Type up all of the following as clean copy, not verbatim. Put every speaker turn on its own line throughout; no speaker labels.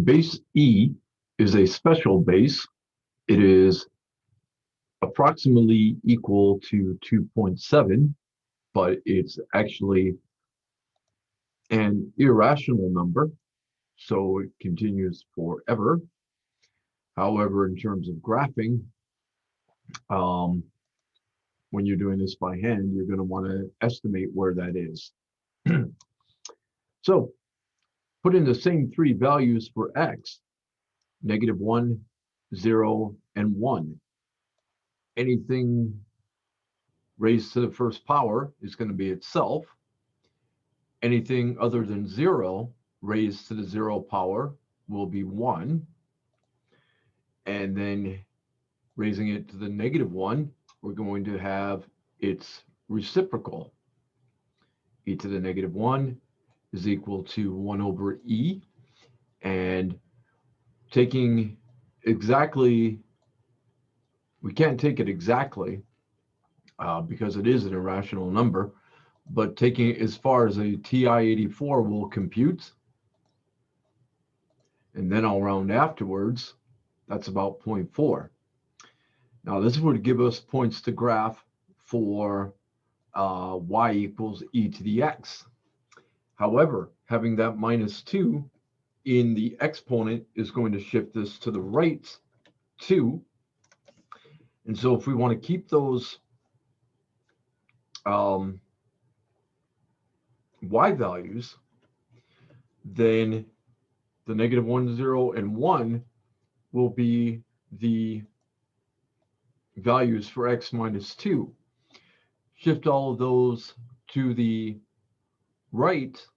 Base E is a special base. It is approximately equal to 2.7, but it's actually an irrational number, so it continues forever. However, in terms of graphing, um, when you're doing this by hand, you're going to want to estimate where that is. So put in the same three values for x, -1, 0, and 1. Anything raised to the first power is going to be itself. Anything other than 0 raised to the 0 power will be 1. And then raising it to the -1, we're going to have its reciprocal. E to the -1 is equal to 1 over e. And taking exactly, we can't take it exactly because it is an irrational number, but taking it as far as a TI-84 will compute, and then I'll round afterwards, that's about 0.4. Now this would give us points to graph for y equals e to the x. However, having that -2 in the exponent is going to shift this to the right 2. And so if we want to keep those y values, then the -1, 0, and 1 will be the values for x minus 2. Shift all of those to the right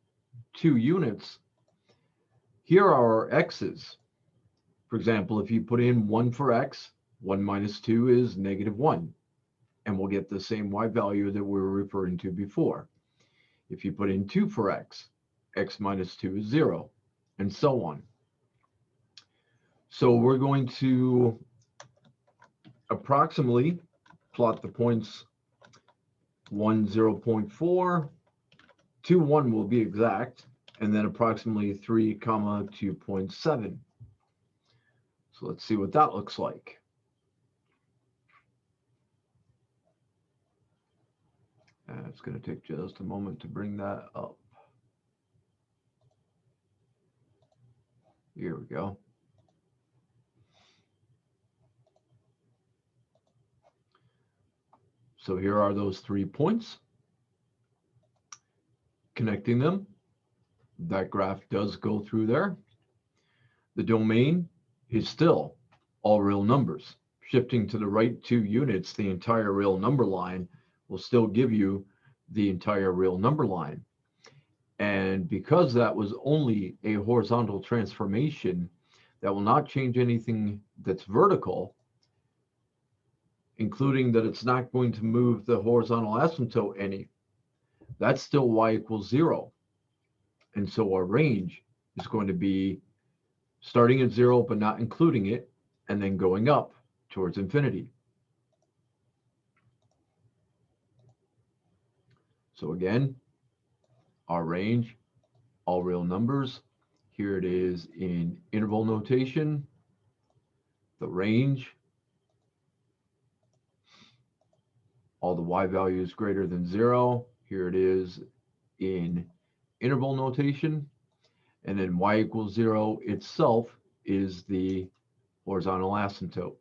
2 units. Here are our x's. For example, if you put in 1 for x, 1 minus 2 is -1, and we'll get the same y value that we were referring to before. If you put in 2 for x, x minus 2 is 0, and so on. So we're going to approximately plot the points 1, 0.4, 2, 1 will be exact, and then approximately 3, 2.7. So let's see what that looks like. And it's going to take just a moment to bring that up. Here we go. So here are those 3 points. Connecting them, that graph does go through there. The domain is still all real numbers. Shifting to the right 2 units, the entire real number line will still give you the entire real number line. And because that was only a horizontal transformation, that will not change anything that's vertical, including that it's not going to move the horizontal asymptote any. That's still y equals 0. And so our range is going to be starting at 0, but not including it, and then going up towards infinity. So again, our range, all real numbers. Here it is in interval notation, the range, all the y values greater than 0. Here it is in interval notation. And then y equals 0 itself is the horizontal asymptote.